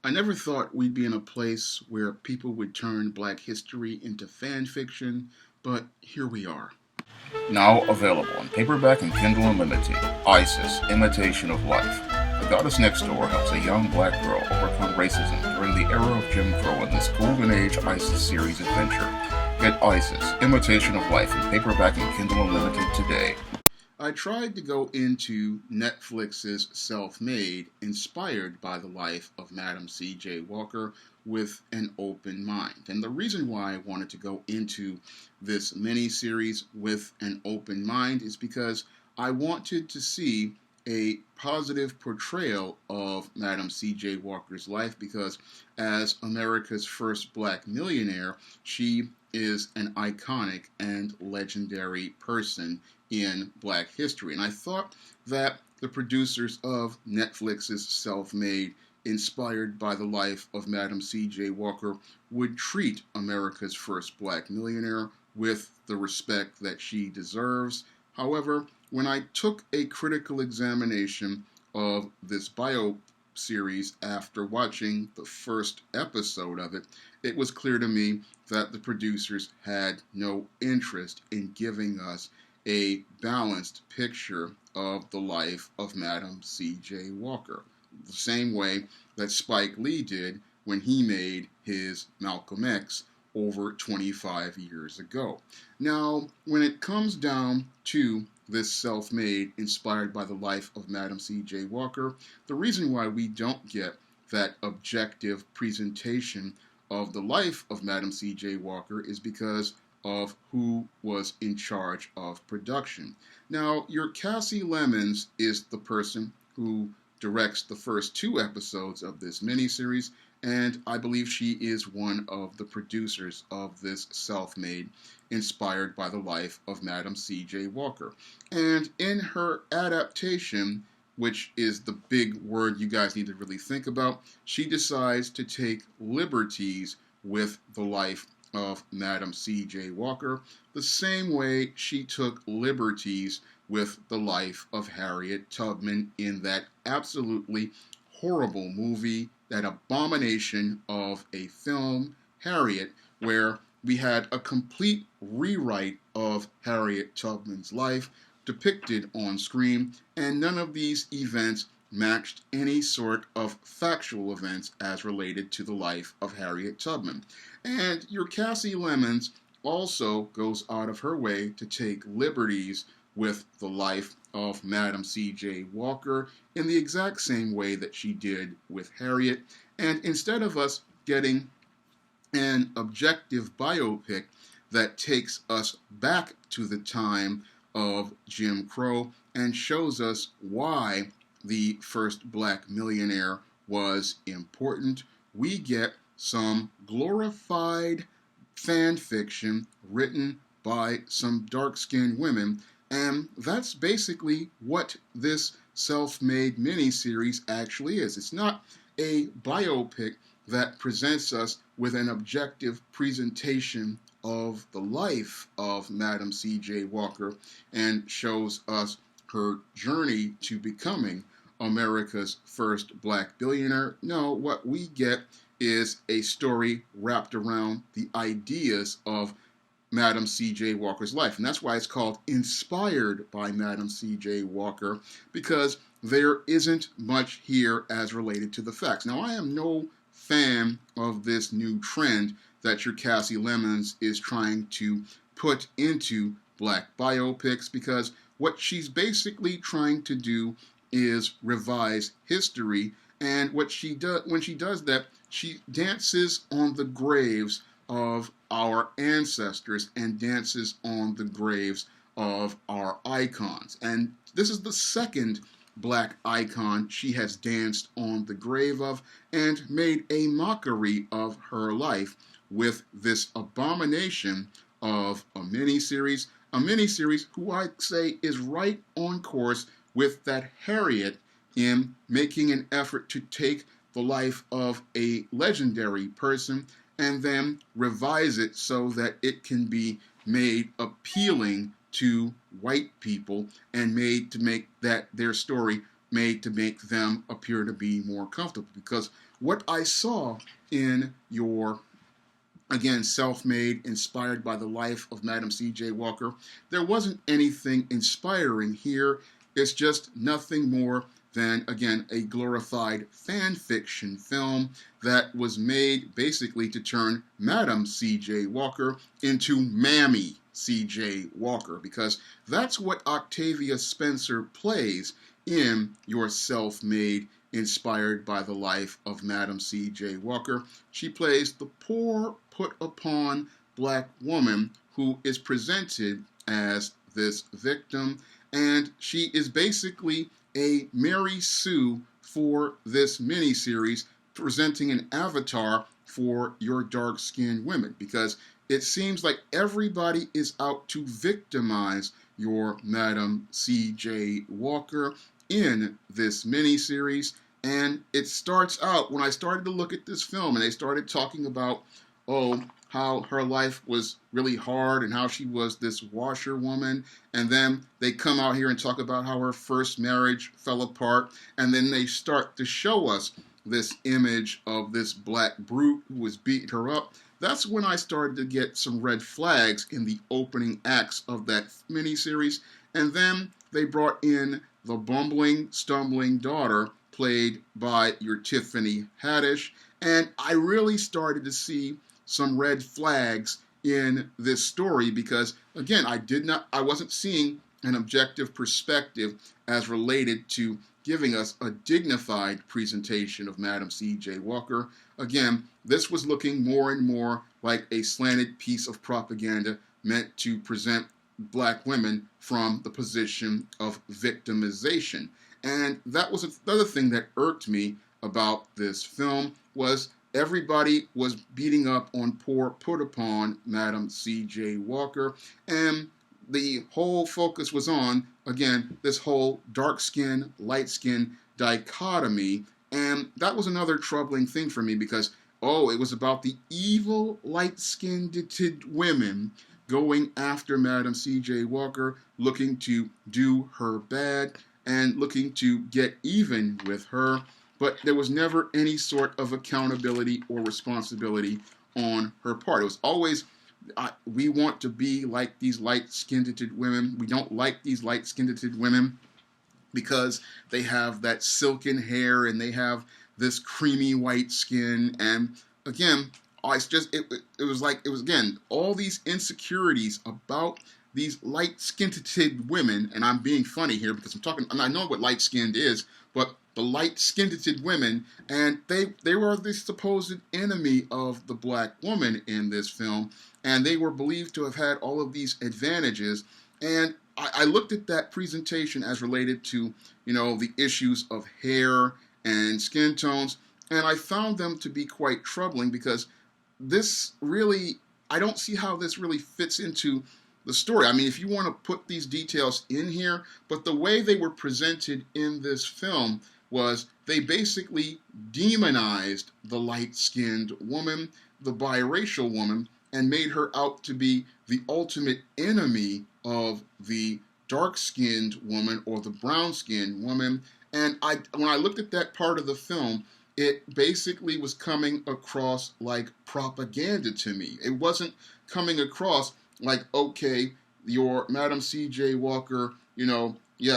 I never thought we'd be in a place where people would turn black history into fan fiction, but here we are. Now available in paperback and Kindle Unlimited. Isis, Imitation of Life. The Goddess Next Door helps a young black girl overcome racism during the era of Jim Crow in this Golden Age Isis series adventure. Get Isis, Imitation of Life in paperback and Kindle Unlimited today. I tried to go into Netflix's Self-Made, inspired by the life of Madam C.J. Walker, with an open mind. And the reason why I wanted to go into this miniseries with an open mind is because I wanted to see a positive portrayal of Madam C.J. Walker's life, because as America's first black millionaire, she is an iconic and legendary person in black history. And I thought that the producers of Netflix's Self-Made, inspired by the life of Madam C.J. Walker, would treat America's first black millionaire with the respect that she deserves. However, when I took a critical examination of this bio series after watching the first episode of it, it was clear to me that the producers had no interest in giving us a balanced picture of the life of Madam C.J. Walker, the same way that Spike Lee did when he made his Malcolm X over 25 years ago. Now, when it comes down to this Self-Made, inspired by the life of Madam C.J. Walker, the reason why we don't get that objective presentation of the life of Madam C.J. Walker is because of who was in charge of production. Now, your Cassie Lemons is the person who directs the first two episodes of this miniseries, and I believe she is one of the producers of this Self-Made, inspired by the life of Madam C.J. Walker. And in her adaptation, which is the big word you guys need to really think about, she decides to take liberties with the life of Madam C.J. Walker, the same way she took liberties with the life of Harriet Tubman in that absolutely horrible movie, that abomination of a film, Harriet, where we had a complete rewrite of Harriet Tubman's life depicted on screen, and none of these events matched any sort of factual events as related to the life of Harriet Tubman. And your Cassie Lemons also goes out of her way to take liberties with the life of Madam C.J. Walker in the exact same way that she did with Harriet. And instead of us getting an objective biopic that takes us back to the time of Jim Crow and shows us why the first black millionaire was important, we get some glorified fan fiction written by some dark-skinned women. And that's basically what this Self-Made miniseries actually is. It's not a biopic that presents us with an objective presentation of the life of Madam C.J. Walker and shows us her journey to becoming America's first black billionaire. No, what we get is a story wrapped around the ideas of Madam C.J. Walker's life. And that's why it's called Inspired by Madam C.J. Walker, because there isn't much here as related to the facts. Now, I am no fan of this new trend that your Cassie Lemons is trying to put into black biopics, because what she's basically trying to do is revise history. And what she does, when she does that, she dances on the graves of our ancestors and dances on the graves of our icons. And this is the second black icon she has danced on the grave of and made a mockery of her life with this abomination of a miniseries who I say is right on course with that Harriet in making an effort to take the life of a legendary person and then revise it so that it can be made appealing to white people and made to make that their story made to make them appear to be more comfortable. Because what I saw in your, again, self-made, inspired by the life of Madam C.J. Walker, there wasn't anything inspiring here. It's just nothing more than, again, a glorified fan fiction film that was made basically to turn Madam C.J. Walker into Mammy C.J. Walker, because that's what Octavia Spencer plays in your self-made, inspired by the life of Madam C.J. Walker. She plays the poor, put-upon black woman who is presented as this victim, and she is basically a Mary Sue for this miniseries, presenting an avatar for your dark-skinned women, because it seems like everybody is out to victimize your Madam C.J. Walker in this miniseries. And it starts out, when I started to look at this film and they started talking about, how her life was really hard and how she was this washerwoman, and then they come out here and talk about how her first marriage fell apart, and then they start to show us this image of this black brute who was beating her up. That's when I started to get some red flags in the opening acts of that miniseries. And then they brought in the bumbling, stumbling daughter, played by your Tiffany Haddish, and I really started to see some red flags in this story because, again, I wasn't seeing an objective perspective as related to giving us a dignified presentation of Madam C.J. Walker. Again, this was looking more and more like a slanted piece of propaganda meant to present black women from the position of victimization. And that was another thing that irked me about this film, was everybody was beating up on poor put-upon Madam C.J. Walker, and the whole focus was on, again, this whole dark-skin, light-skin dichotomy, and that was another troubling thing for me because, it was about the evil, light-skinned women going after Madam C.J. Walker, looking to do her bad and looking to get even with her, but there was never any sort of accountability or responsibility on her part. It was always, we want to be like these light-skinned women. We don't like these light-skinned women because they have that silken hair and they have this creamy white skin. And again, it was again, all these insecurities about these light-skinned women, and I'm being funny here because I know what light-skinned is, but the light-skinned women, and they were the supposed enemy of the black woman in this film, and they were believed to have had all of these advantages, and I looked at that presentation as related to, the issues of hair and skin tones, and I found them to be quite troubling because I don't see how this really fits into the story. I mean, if you want to put these details in here, but the way they were presented in this film was they basically demonized the light-skinned woman, the biracial woman, and made her out to be the ultimate enemy of the dark-skinned woman or the brown-skinned woman. And when I looked at that part of the film, it basically was coming across like propaganda to me. It wasn't coming across like, okay, your Madam C.J. Walker,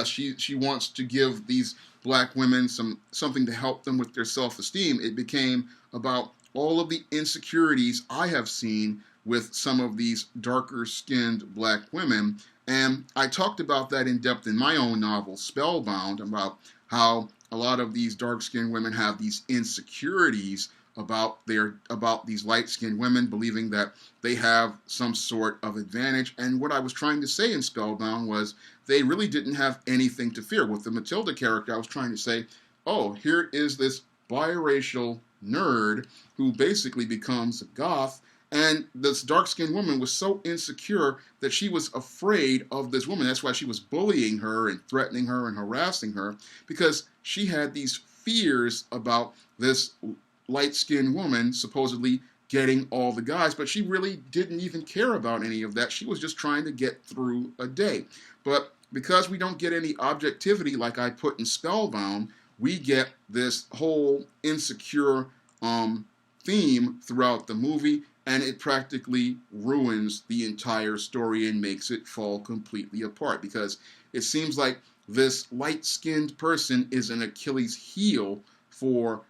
she wants to give these black women something to help them with their self-esteem. It became about all of the insecurities I have seen with some of these darker-skinned black women. And I talked about that in depth in my own novel, Spellbound, about how a lot of these dark-skinned women have these insecurities about these light-skinned women, believing that they have some sort of advantage. And what I was trying to say in Spellbound was they really didn't have anything to fear. With the Matilda character, I was trying to say, here is this biracial nerd who basically becomes a goth, and this dark-skinned woman was so insecure that she was afraid of this woman. That's why she was bullying her and threatening her and harassing her, because she had these fears about this light-skinned woman supposedly getting all the guys, but she really didn't even care about any of that. She was just trying to get through a day. But because we don't get any objectivity like I put in Spellbound, we get this whole insecure theme throughout the movie, and it practically ruins the entire story and makes it fall completely apart, because it seems like this light-skinned person is an Achilles heel for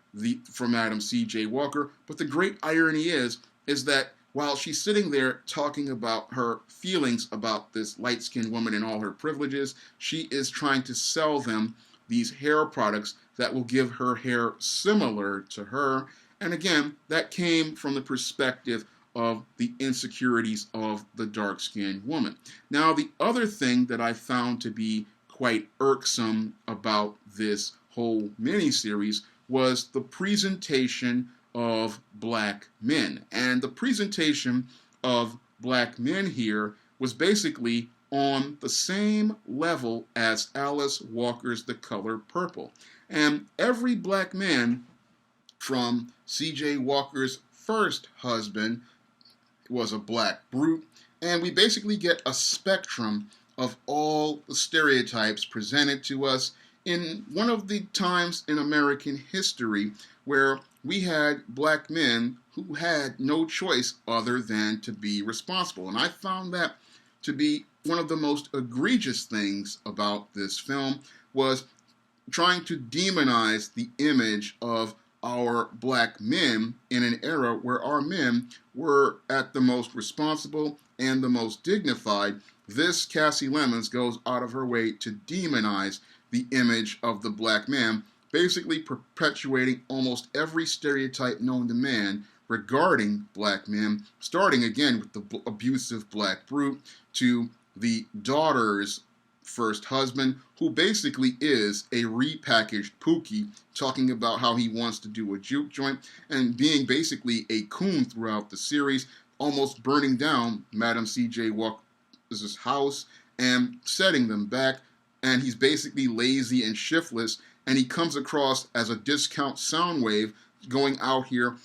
Madam C.J. Walker. But the great irony is that while she's sitting there talking about her feelings about this light-skinned woman and all her privileges, she is trying to sell them these hair products that will give her hair similar to her. And again, that came from the perspective of the insecurities of the dark-skinned woman. Now, the other thing that I found to be quite irksome about this whole miniseries was the presentation of black men. And the presentation of black men here was basically on the same level as Alice Walker's The Color Purple. And every black man from C.J. Walker's first husband was a black brute, and we basically get a spectrum of all the stereotypes presented to us in one of the times in American history where we had black men who had no choice other than to be responsible. And I found that to be one of the most egregious things about this film, was trying to demonize the image of our black men in an era where our men were at the most responsible and the most dignified. This Cassie Lemons goes out of her way to demonize the image of the black man, basically perpetuating almost every stereotype known to man regarding black men, starting again with the abusive black brute to the daughter's first husband, who basically is a repackaged Pookie, talking about how he wants to do a juke joint and being basically a coon throughout the series, almost burning down Madam C.J. Walker's house and setting them back. And he's basically lazy and shiftless, and he comes across as a discount Soundwave going out here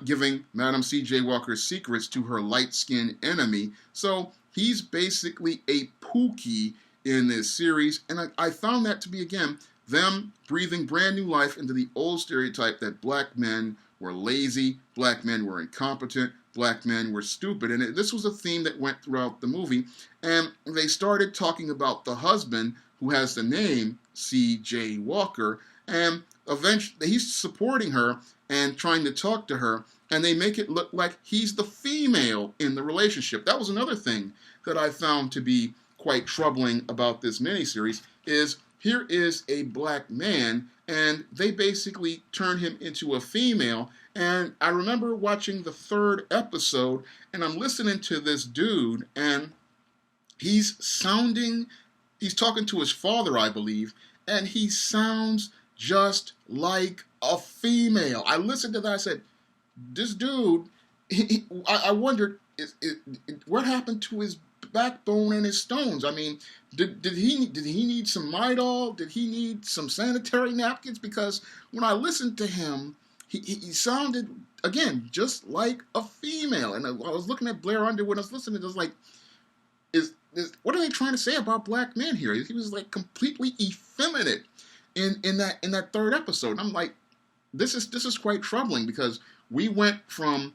giving Madam C.J. Walker secrets to her light-skinned enemy. So he's basically a Pookie in this series, and I found that to be, again, them breathing brand new life into the old stereotype that black men were lazy, black men were incompetent, black men were stupid. And this was a theme that went throughout the movie, and they started talking about the husband who has the name C.J. Walker, and eventually he's supporting her and trying to talk to her, and they make it look like he's the female in the relationship. That was another thing that I found to be quite troubling about this miniseries, is here is a black man, and they basically turn him into a female. And I remember watching the third episode, and I'm listening to this dude, and he's talking to his father, I believe, and he sounds just like a female. I listened to that, I said, this dude, I wondered, what happened to his backbone and his stones? I mean, did he need some Midol? Did he need some sanitary napkins? Because when I listened to him, he sounded, again, just like a female. And I was looking at Blair Underwood, I was listening, I was like, what are they trying to say about black men here? He was like completely effeminate in that third episode. And I'm like, this is quite troubling, because we went from,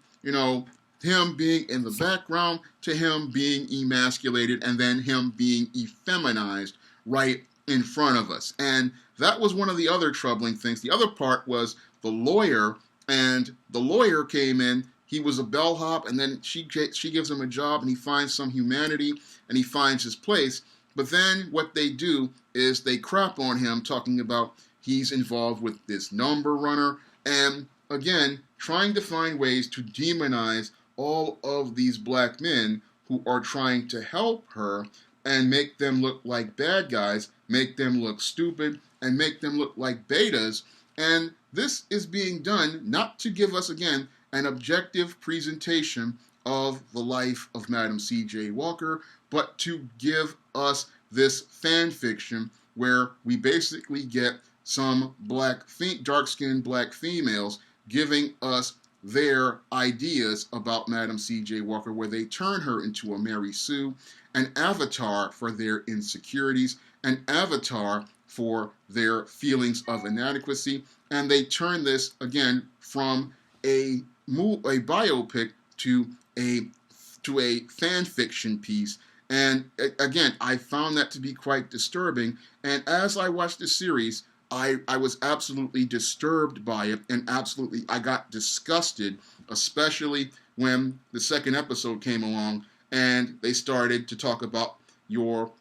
him being in the background to him being emasculated, and then him being effeminized right in front of us. And that was one of the other troubling things. The other part was the lawyer, and the lawyer came in. He was a bellhop, and then she gives him a job, and he finds some humanity, and he finds his place. But then what they do is they crap on him, talking about he's involved with this number runner, and again, trying to find ways to demonize all of these black men who are trying to help her and make them look like bad guys, make them look stupid, and make them look like betas. And this is being done not to give us, again, an objective presentation of the life of Madam C.J. Walker, but to give us this fan fiction where we basically get some dark-skinned black females giving us their ideas about Madam C.J. Walker, where they turn her into a Mary Sue, an avatar for their insecurities, an avatar for their feelings of inadequacy, and they turn this, again, from a biopic to a fan fiction piece. And again, I found that to be quite disturbing. And as I watched the series, I was absolutely disturbed by it, and absolutely I got disgusted, especially when the second episode came along and they started to talk about your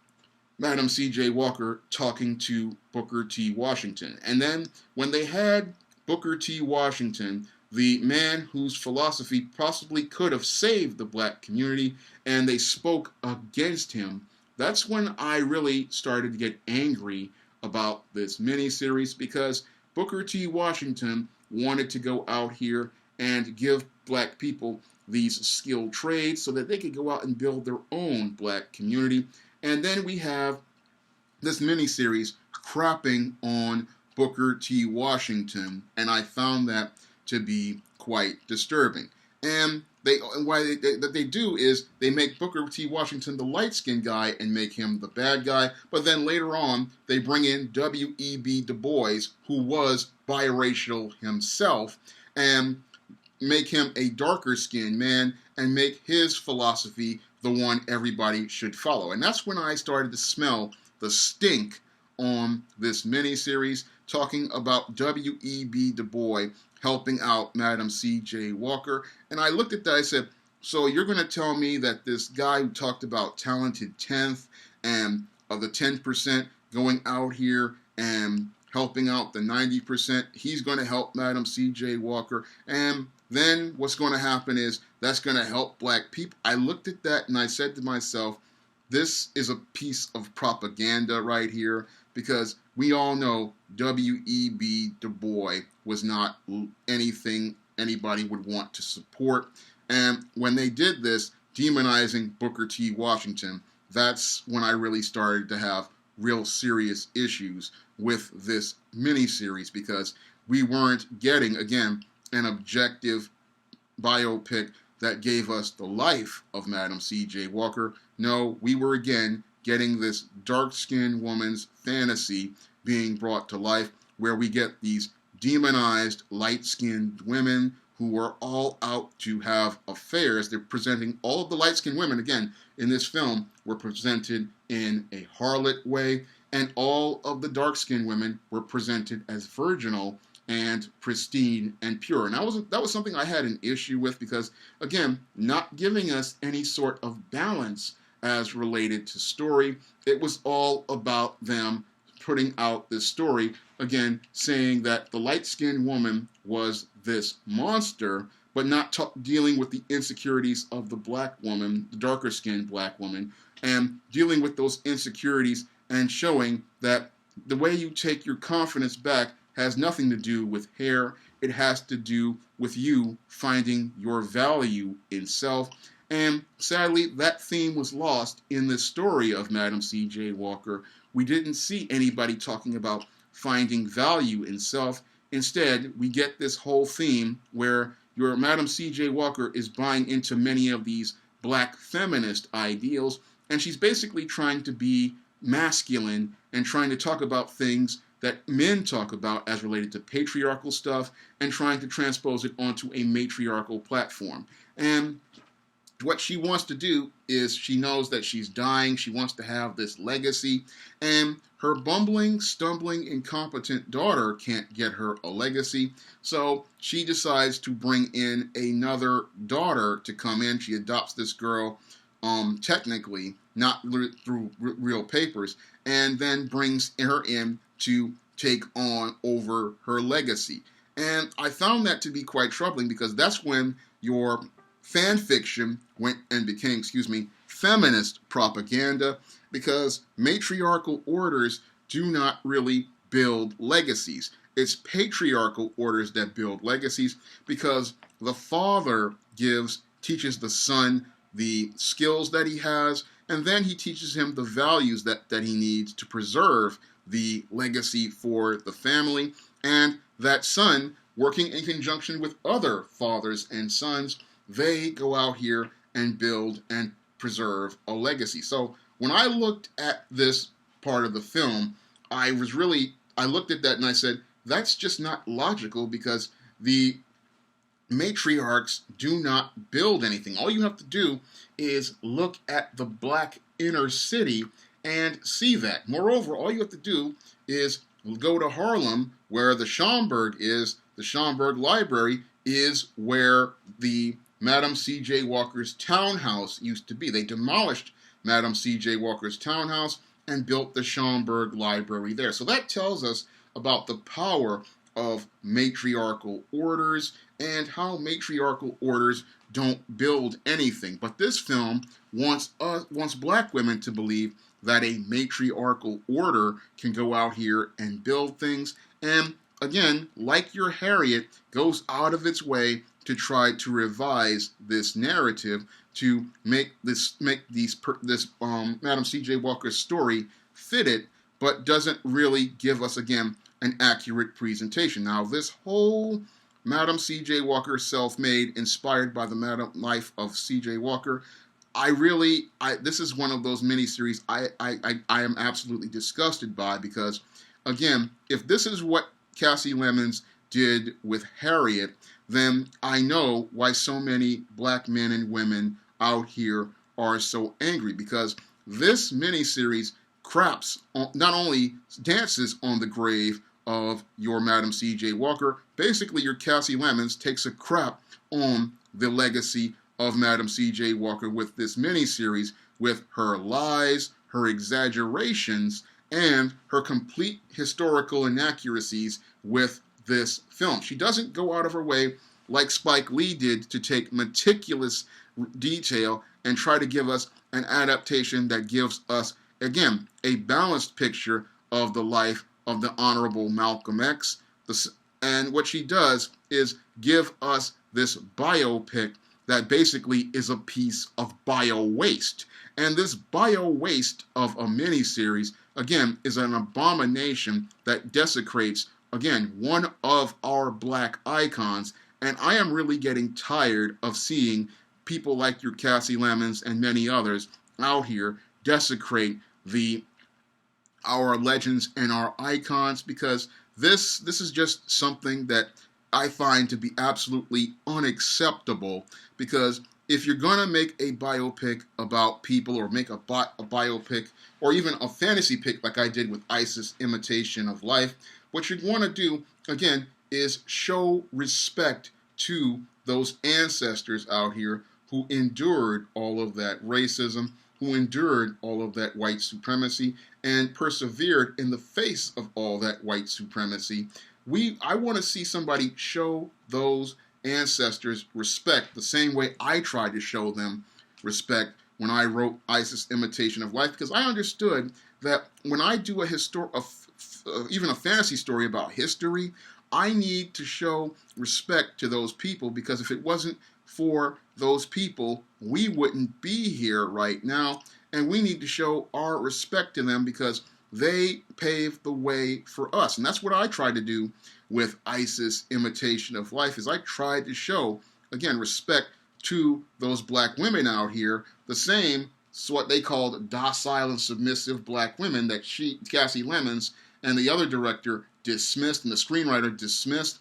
Madam C.J. Walker talking to Booker T. Washington. And then when they had Booker T. Washington, the man whose philosophy possibly could have saved the black community, and they spoke against him, that's when I really started to get angry about this miniseries, because Booker T. Washington wanted to go out here and give black people these skilled trades so that they could go out and build their own black community. And then we have this miniseries crapping on Booker T. Washington, and I found that to be quite disturbing. And why they do is they make Booker T. Washington the light-skinned guy and make him the bad guy, but then later on they bring in W.E.B. Du Bois, who was biracial himself, and make him a darker-skinned man and make his philosophy the one everybody should follow. And that's when I started to smell the stink on this miniseries, talking about W.E.B. Du Bois helping out Madam C.J. Walker. And I looked at that, I said, so you're going to tell me that this guy who talked about talented 10th and of the 10% going out here and helping out the 90%, he's going to help Madam C.J. Walker, and then what's going to happen is that's going to help black people? I looked at that and I said to myself, this is a piece of propaganda right here, because we all know W.E.B. Du Bois was not anything anybody would want to support. And when they did this, demonizing Booker T. Washington, that's when I really started to have real serious issues with this miniseries, because we weren't getting, again, an objective biopic that gave us the life of Madam C.J. Walker. No, we were again getting this dark-skinned woman's fantasy being brought to life, where we get these demonized light-skinned women who are all out to have affairs. They're presenting all of the light-skinned women, again, in this film, were presented in a harlot way, and all of the dark-skinned women were presented as virginal and pristine and pure. And that was something I had an issue with, because, again, not giving us any sort of balance as related to story. It was all about them putting out this story, again, saying that the light-skinned woman was this monster, but not dealing with the insecurities of the black woman, the darker-skinned black woman, and dealing with those insecurities and showing that the way you take your confidence back has nothing to do with hair. It has to do with you finding your value in self. And sadly, that theme was lost in the story of Madam C.J. Walker. We didn't see anybody talking about finding value in self. Instead, we get this whole theme where your Madam C.J. Walker is buying into many of these black feminist ideals, and she's basically trying to be masculine and trying to talk about things that men talk about as related to patriarchal stuff, and trying to transpose it onto a matriarchal platform. And what she wants to do is, she knows that she's dying, she wants to have this legacy, and her bumbling, stumbling, incompetent daughter can't get her a legacy, so she decides to bring in another daughter to come in. She adopts this girl, technically, not through real papers, and then brings her in to take on over her legacy. And I found that to be quite troubling, because that's when your fan fiction went and became, feminist propaganda, because matriarchal orders do not really build legacies. It's patriarchal orders that build legacies, because the father teaches the son the skills that he has, and then he teaches him the values that he needs to preserve the legacy for the family. And that son, working in conjunction with other fathers and sons, they go out here and build and preserve a legacy. So when I looked at this part of the film, I looked at that and I said, that's just not logical, because the matriarchs do not build anything. All you have to do is look at the black inner city and see that. Moreover, all you have to do is go to Harlem, where the Schomburg is. The Schomburg Library is where the Madam C.J. Walker's townhouse used to be. They demolished Madam C.J. Walker's townhouse and built the Schomburg Library there. So that tells us about the power of matriarchal orders and how matriarchal orders don't build anything. But this film wants black women to believe that a matriarchal order can go out here and build things. And again, like your Harriet, goes out of its way to try to revise this narrative to make this Madam C.J. Walker's story fit it, but doesn't really give us, again, an accurate presentation. Now, this whole Madam C.J. Walker self-made, inspired by the life of C.J. Walker, this is one of those miniseries I am absolutely disgusted by, because, again, if this is what Cassie Lemons did with Harriet, then I know why so many black men and women out here are so angry, because this miniseries not only dances on the grave of your Madam C.J. Walker, basically your Cassie Lemons takes a crap on the legacy of Madam C.J. Walker with this miniseries, with her lies, her exaggerations, and her complete historical inaccuracies with this film. She doesn't go out of her way like Spike Lee did to take meticulous detail and try to give us an adaptation that gives us, again, a balanced picture of the life of the Honorable Malcolm X. And what she does is give us this biopic that basically is a piece of bio waste. And this bio waste of a miniseries, again, is an abomination that desecrates, again, one of our black icons. And I am really getting tired of seeing people like your Cassie Lemons and many others out here desecrate our legends and our icons, because this is just something that I find to be absolutely unacceptable. Because if you're going to make a biopic about people, or make a biopic, or even a fantasy pic like I did with Isis Imitation of Life, what you'd want to do, again, is show respect to those ancestors out here who endured all of that racism, who endured all of that white supremacy, and persevered in the face of all that white supremacy. I want to see somebody show those ancestors respect the same way I tried to show them respect when I wrote Isis Imitation of Life, because I understood that when I do even a fantasy story about history, I need to show respect to those people, because if it wasn't for those people, we wouldn't be here right now. And we need to show our respect to them, because they paved the way for us. And that's what I tried to do with Isis Imitation of Life, is I tried to show, again, respect to those black women out here, the same, what they called docile and submissive black women that Cassie Lemons, and the other director dismissed, and the screenwriter dismissed.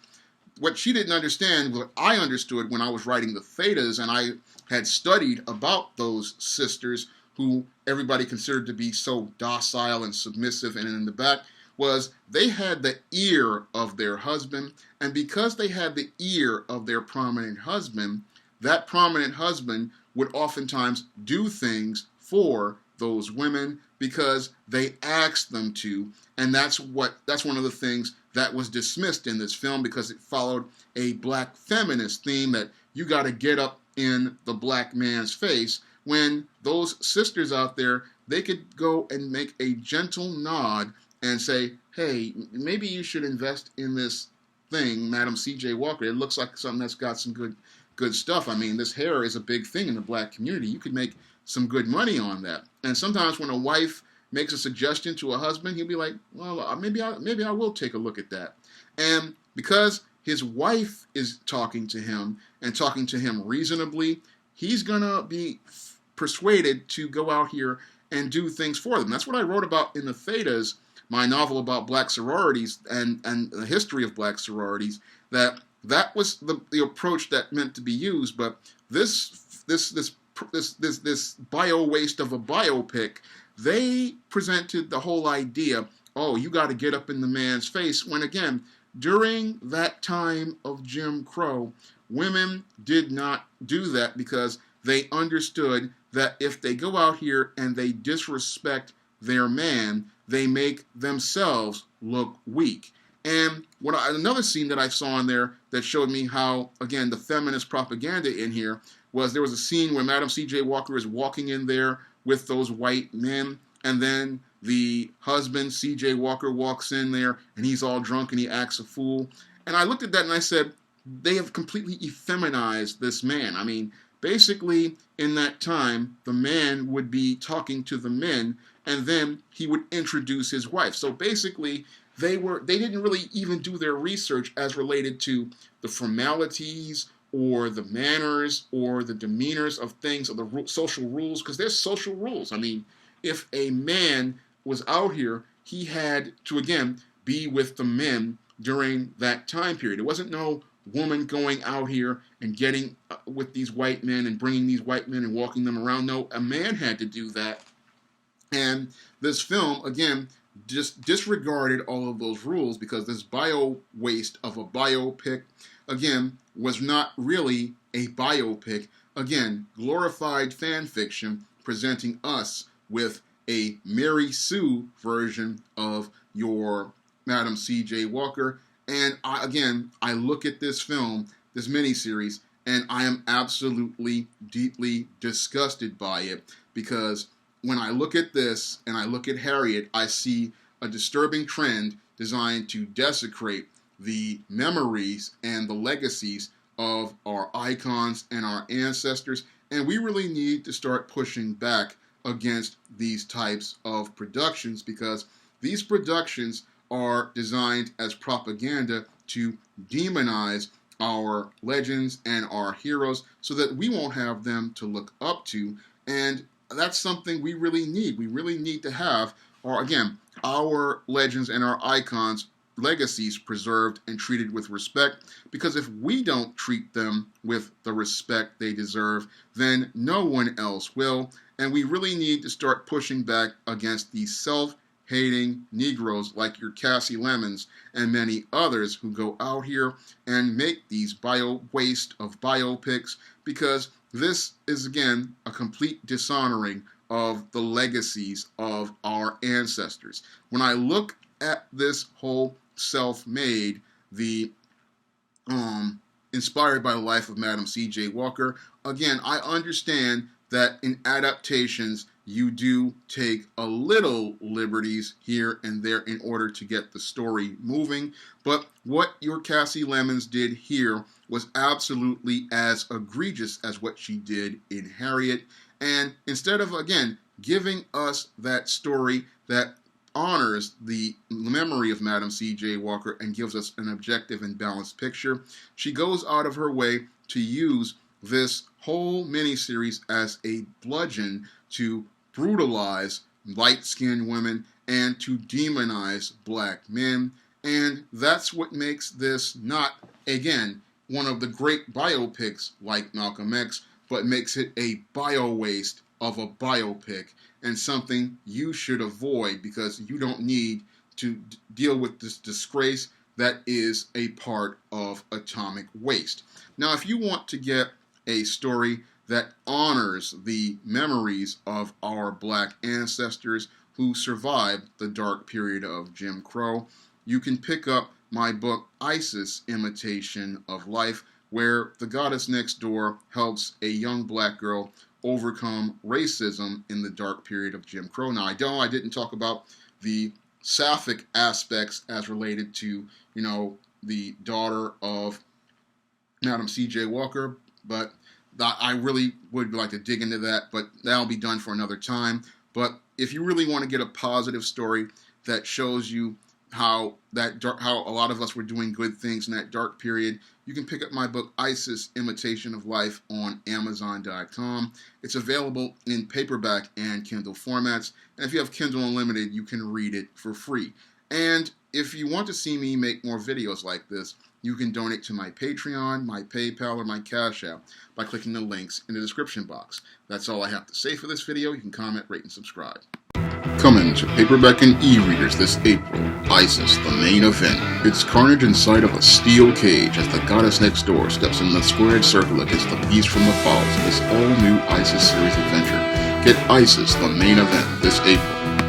What she didn't understand, what I understood when I was writing The Thetas, and I had studied about those sisters who everybody considered to be so docile and submissive and in the back, was they had the ear of their husband, and because they had the ear of their prominent husband, that prominent husband would oftentimes do things for those women because they asked them to. And that's one of the things that was dismissed in this film, because it followed a black feminist theme that you got to get up in the black man's face, when those sisters out there, they could go and make a gentle nod and say, hey, maybe you should invest in this thing, Madam C.J. Walker. It looks like something that's got some good stuff. I mean, this hair is a big thing in the black community. You could make some good money on that. And sometimes when a wife makes a suggestion to a husband, he'll be like, well, maybe I will take a look at that. And because his wife is talking to him and talking to him reasonably, he's going to be persuaded to go out here and do things for them. That's what I wrote about in The Thetas, my novel about black sororities and the history of black sororities, that that was the approach that meant to be used. But this bio waste of a biopic, they presented the whole idea, oh, you got to get up in the man's face, when again, during that time of Jim Crow, women did not do that because they understood that if they go out here and they disrespect their man, they make themselves look weak. And another scene that I saw in there that showed me how, again, the feminist propaganda in here was, there was a scene where Madam C.J. Walker is walking in there with those white men, and then the husband, C.J. Walker, walks in there, and he's all drunk and he acts a fool. And I looked at that and I said, they have completely effeminized this man. I mean, basically, in that time, the man would be talking to the men, and then he would introduce his wife. So basically, they didn't really even do their research as related to the formalities or the manners or the demeanors of things, or the social rules, because there's social rules. I mean, if a man was out here, he had to, again, be with the men during that time period. It wasn't no woman going out here and getting with these white men and bringing these white men and walking them around. No, a man had to do that. And this film, again, just disregarded all of those rules, because this bio waste of a biopic, again, was not really a biopic. Again, glorified fan fiction presenting us with a Mary Sue version of your Madam C.J. Walker. And I look at this film, this miniseries, and I am absolutely, deeply disgusted by it, because when I look at this and I look at Harriet, I see a disturbing trend designed to desecrate the memories and the legacies of our icons and our ancestors. And we really need to start pushing back against these types of productions, because these productions are designed as propaganda to demonize our legends and our heroes so that we won't have them to look up to. And that's something we really need. We really need to have, our legends and our icons' legacies preserved and treated with respect, because if we don't treat them with the respect they deserve, then no one else will. And we really need to start pushing back against these self-hating Negroes like your Cassie Lemons and many others who go out here and make these waste of biopics, because this is, again, a complete dishonoring of the legacies of our ancestors. When I look at this whole self-made, the inspired by the life of Madam C.J. Walker, again, I understand that in adaptations, you do take a little liberties here and there in order to get the story moving. But what your Cassie Lemons did here was absolutely as egregious as what she did in Harriet. And instead of, again, giving us that story that honors the memory of Madam C.J. Walker and gives us an objective and balanced picture, she goes out of her way to use this whole miniseries as a bludgeon to brutalize light-skinned women and to demonize black men. And that's what makes this not, again, one of the great biopics like Malcolm X, but makes it a bio-waste of a biopic, and something you should avoid, because you don't need to deal with this disgrace that is a part of atomic waste. Now, if you want to get a story that honors the memories of our black ancestors who survived the dark period of Jim Crow, you can pick up my book, Isis, Imitation of Life, where the goddess next door helps a young black girl overcome racism in the dark period of Jim Crow. Now, I didn't talk about the sapphic aspects as related to, the daughter of Madam C.J. Walker, but I really would like to dig into that, but that'll be done for another time. But if you really want to get a positive story that shows you how a lot of us were doing good things in that dark period, you can pick up my book, Isis, Imitation of Life, on Amazon.com. It's available in paperback and Kindle formats. And if you have Kindle Unlimited, you can read it for free. And if you want to see me make more videos like this, You can donate to my Patreon, my PayPal, or my Cash App by clicking the links in the description box. That's all I have to say for this video. You can comment, rate, and subscribe. Coming to paperback and e-readers this April, Isis, the main event. It's carnage inside of a steel cage as the goddess next door steps in the squared circle against the beast from the falls in this all-new Isis series adventure. Get Isis, the main event, this April.